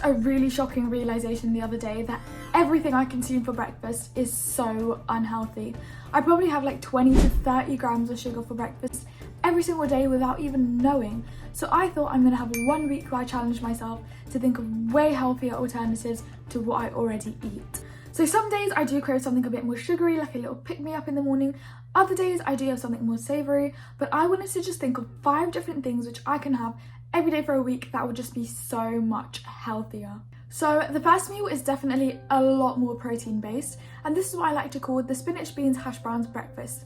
a really shocking realization the other day that everything I consume for breakfast is so unhealthy. I probably have like 20 to 30 grams of sugar for breakfast every single day without even knowing. So I thought I'm gonna have 1 week where I challenge myself to think of way healthier alternatives to what I already eat. So some days I do crave something a bit more sugary, like a little pick-me-up in the morning. Other days I do have something more savoury, but I wanted to just think of 5 different things which I can have every day for a week that would just be so much healthier. So the first meal is definitely a lot more protein based, and this is what I like to call the spinach, beans, hash browns breakfast.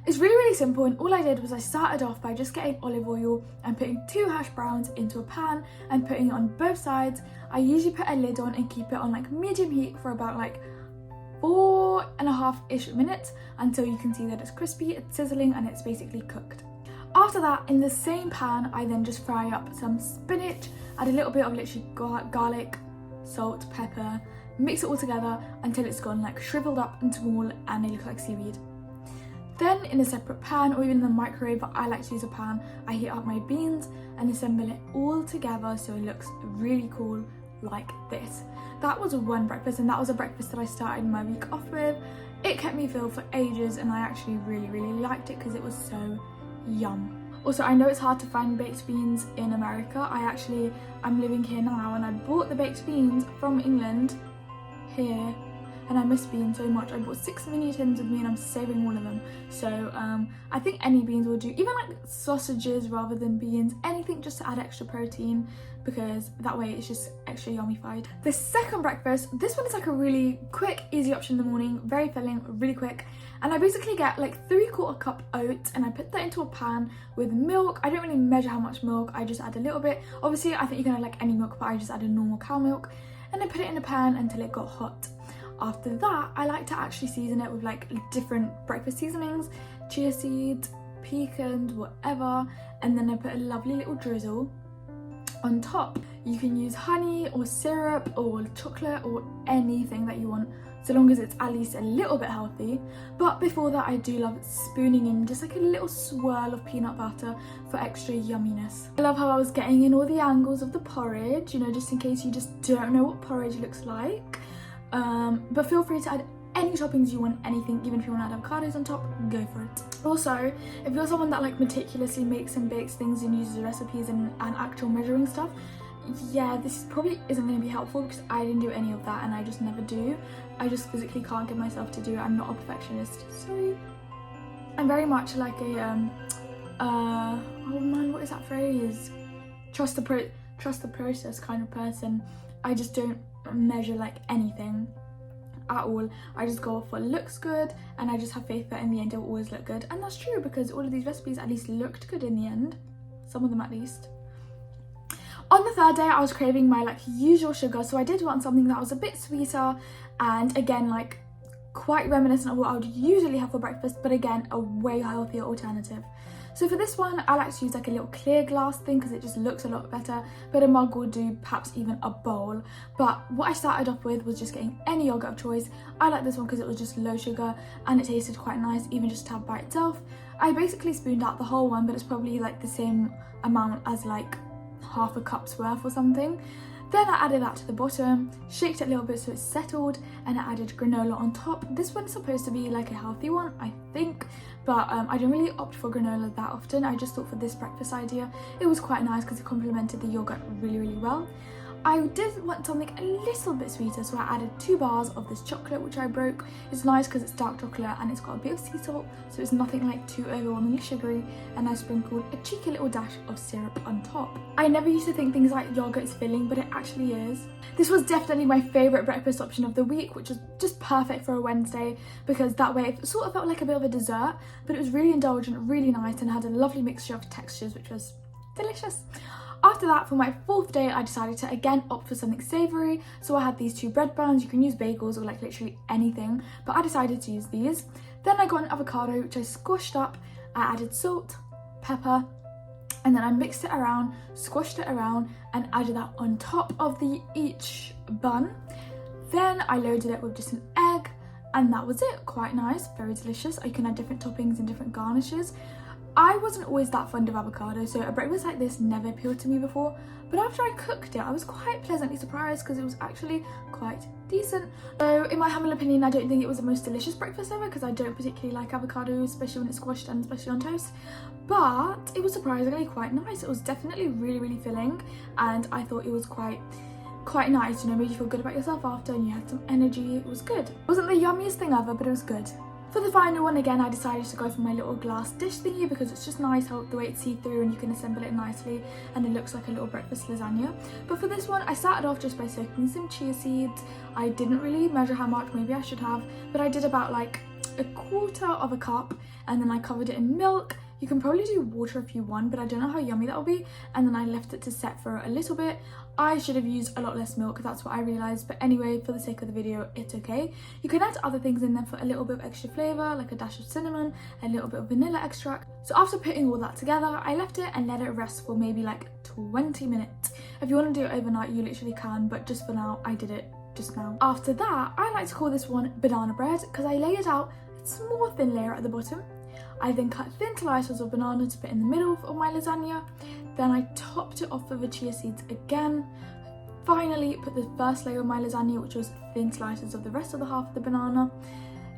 It's really simple, and all I did was I started off by just getting olive oil and putting 2 hash browns into a pan and putting it on both sides. I usually put a lid on and keep it on like medium heat for about like 4.5-ish minutes until you can see that it's crispy, it's sizzling, and it's basically cooked. After that, in the same pan, I then just fry up some spinach, add a little bit of literally garlic, salt, pepper, mix it all together until it's gone like shriveled up and small and they look like seaweed. Then in a separate pan, or even in the microwave, but I like to use a pan, I heat up my beans and assemble it all together so it looks really cool like this. That was one breakfast, and that was a breakfast that I started my week off with. It kept me filled for ages, and I actually really liked it because it was so yum. Also, I know it's hard to find baked beans in America. I'm living here now, and I bought the baked beans from England here, and I miss beans so much. I bought 6 mini tins with me and I'm saving all of them. So I think any beans will do, even like sausages rather than beans, anything just to add extra protein, because that way it's just extra yummified. The second breakfast, this one is like a really quick, easy option in the morning, very filling, really quick. And I basically get like 3/4 cup oats and I put that into a pan with milk. I don't really measure how much milk, I just add a little bit. Obviously I think you can add like any milk, but I just added normal cow milk. And then put it in a pan until it got hot. After that, I like to actually season it with like different breakfast seasonings, chia seeds, pecans, whatever. And then I put a lovely little drizzle on top. You can use honey or syrup or chocolate or anything that you want, so long as it's at least a little bit healthy. But before that, I do love spooning in just like a little swirl of peanut butter for extra yumminess. I love how I was getting in all the angles of the porridge, you know, just in case you just don't know what porridge looks like. But feel free to add any toppings you want, anything, even if you want to add avocados on top, go for it. Also, if you're someone that like meticulously makes and bakes things and uses recipes and actual measuring stuff, yeah, this probably isn't going to be helpful because I didn't do any of that and I just never do. I just physically can't get myself to do it. I'm not a perfectionist, sorry. I'm very much like a oh man, what is that phrase? Trust the process kind of person. I just don't measure like anything at all. I just go off what looks good, and I just have faith that in the end it will always look good. And that's true because all of these recipes at least looked good in the end, some of them at least. On the third day, I was craving my like usual sugar, so I did want something that was a bit sweeter and again like quite reminiscent of what I would usually have for breakfast, but again a way healthier alternative. So for this one, I like to use like a little clear glass thing because it just looks a lot better, but a mug will do, perhaps even a bowl. But what I started off with was just getting any yogurt of choice. I like this one because it was just low sugar and it tasted quite nice, even just to have by itself. I basically spooned out the whole one, but it's probably like the same amount as like half a cup's worth or something. Then I added that to the bottom, shaked it a little bit so it's settled, and I added granola on top. This one's supposed to be like a healthy one, I think, but I don't really opt for granola that often. I just thought for this breakfast idea, it was quite nice because it complemented the yogurt really well. I did want something a little bit sweeter, so I added 2 bars of this chocolate, which I broke. It's nice because it's dark chocolate and it's got a bit of sea salt, so it's nothing like too overwhelmingly sugary, and I sprinkled a cheeky little dash of syrup on top. I never used to think things like yogurt is filling, but it actually is. This was definitely my favourite breakfast option of the week, which was just perfect for a Wednesday because that way it sort of felt like a bit of a dessert, but it was really indulgent, really nice, and had a lovely mixture of textures, which was delicious. After that, for my 4th day, I decided to again opt for something savoury. So I had these 2 bread buns. You can use bagels or like literally anything, but I decided to use these. Then I got an avocado, which I squashed up. I added salt, pepper, and then I mixed it around, squashed it around, and added that on top of each bun. Then I loaded it with just an egg, and that was it. Quite nice, very delicious. You can add different toppings and different garnishes. I wasn't always that fond of avocado, so a breakfast like this never appealed to me before, but after I cooked it I was quite pleasantly surprised because it was actually quite decent. So in my humble opinion, I don't think it was the most delicious breakfast ever because I don't particularly like avocado, especially when it's squashed and especially on toast, but it was surprisingly quite nice. It was definitely really filling, and I thought it was quite nice, you know, made you feel good about yourself after and you had some energy. It was good. It wasn't the yummiest thing ever, but it was good. For the final one, again, I decided to go for my little glass dish thingy because it's just nice how the way it's see-through and you can assemble it nicely and it looks like a little breakfast lasagna. But for this one, I started off just by soaking some chia seeds. I didn't really measure how much, maybe I should have, but I did about like 1/4 of a cup, and then I covered it in milk. You can probably do water if you want, but I don't know how yummy that'll be. And then I left it to set for a little bit. I should have used a lot less milk, that's what I realised, but anyway, for the sake of the video, it's okay. You can add other things in there for a little bit of extra flavour, like a dash of cinnamon, a little bit of vanilla extract. So after putting all that together, I left it and let it rest for maybe like 20 minutes. If you want to do it overnight, you literally can, but just for now, I did it just now. After that, I like to call this one banana bread because I lay it out a small thin layer at the bottom. I then cut thin slices of banana to put in the middle of my lasagna. Then I topped it off with the chia seeds again. Finally, put the first layer of my lasagna, which was thin slices of the rest of the half of the banana.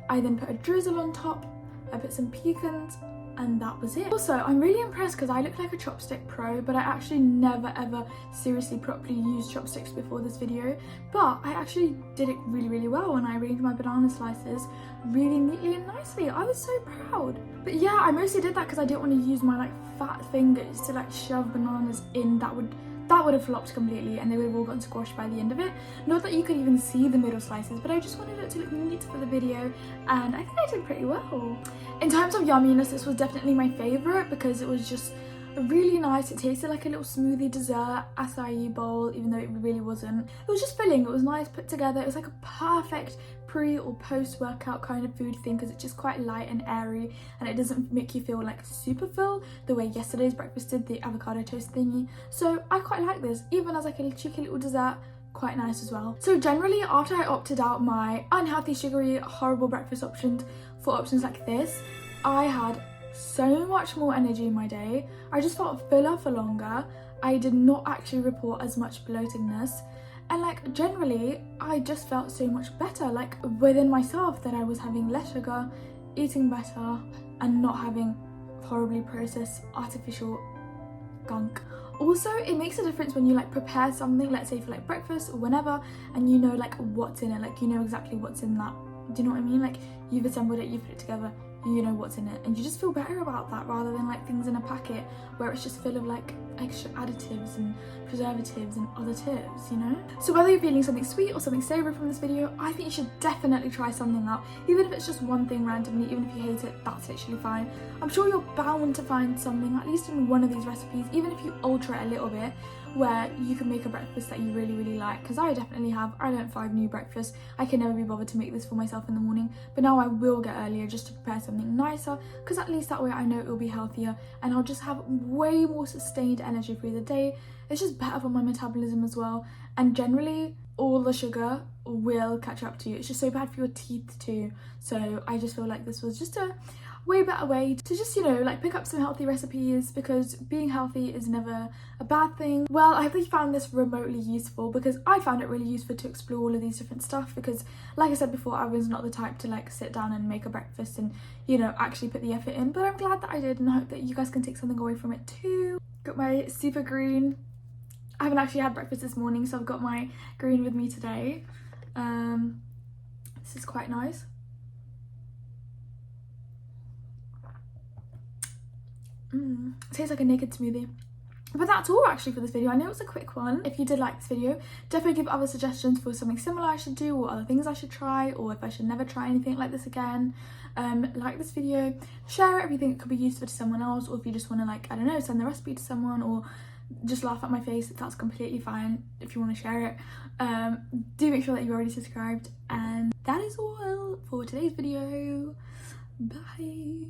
I then put a drizzle on top. I put some pecans, and that was it. Also, I'm really impressed because I look like a chopstick pro, but I actually never ever seriously properly used chopsticks before this video. But I actually did it really well, and I arranged my banana slices really neatly and nicely. I was so proud. But yeah, I mostly did that because I didn't want to use my like fat fingers to like shove bananas in. That would have flopped completely and they would have all gotten squashed by the end of it. Not that you could even see the middle slices, but I just wanted it to look neat for the video, and I think I did pretty well. In terms of yumminess, this was definitely my favourite because it was just really nice. It tasted like a little smoothie dessert acai bowl, even though it really wasn't. It was just filling. It was nice put together. It was like a perfect pre or post workout kind of food thing because it's just quite light and airy and it doesn't make you feel like super full the way yesterday's breakfast did, the avocado toast thingy. So I quite like this, even as like a cheeky little dessert. Quite nice as well. So generally, after I opted out my unhealthy, sugary, horrible breakfast options for options like this, I had so much more energy in my day. I just felt fuller for longer. I did not actually report as much bloatedness, and like generally I just felt so much better, like within myself, that I was having less sugar, eating better, and not having horribly processed artificial gunk. Also, it makes a difference when you like prepare something, let's say for like breakfast or whenever, and you know like what's in it, like you know exactly what's in that. Do you know what I mean? Like you've assembled it, you've put it together, you know what's in it, and you just feel better about that rather than like things in a packet where it's just full of like extra additives and preservatives and other tips, you know? So whether you're feeling something sweet or something savoury from this video, I think you should definitely try something out, even if it's just one thing randomly. Even if you hate it, that's literally fine. I'm sure you're bound to find something, at least in one of these recipes, even if you alter it a little bit, where you can make a breakfast that you really like, because I definitely have. I learned 5 new breakfasts. I can never be bothered to make this for myself in the morning, but now I will get earlier just to prepare something nicer, because at least that way I know it will be healthier and I'll just have way more sustained energy through the day. It's just better for my metabolism as well, and generally all the sugar will catch up to you. It's just so bad for your teeth too. So I just feel like this was just a way better way to just, you know, like pick up some healthy recipes, because being healthy is never a bad thing. Well, I hope you found this remotely useful, because I found it really useful to explore all of these different stuff, because like I said before, I was not the type to like sit down and make a breakfast and, you know, actually put the effort in, but I'm glad that I did, and I hope that you guys can take something away from it too. Got my super green. I haven't actually had breakfast this morning, so I've got my green with me today. This is quite nice. Tastes like a naked smoothie. But that's all actually for this video. I know it was a quick one. If you did like this video, definitely give other suggestions for something similar I should do, or other things I should try, or if I should never try anything like this again. Like this video, share it if you think it could be useful to someone else, or if you just want to, like, I don't know, send the recipe to someone, or just laugh at my face. That's completely fine if you want to share it. Do make sure that you're already subscribed, and that is all for today's video. Bye.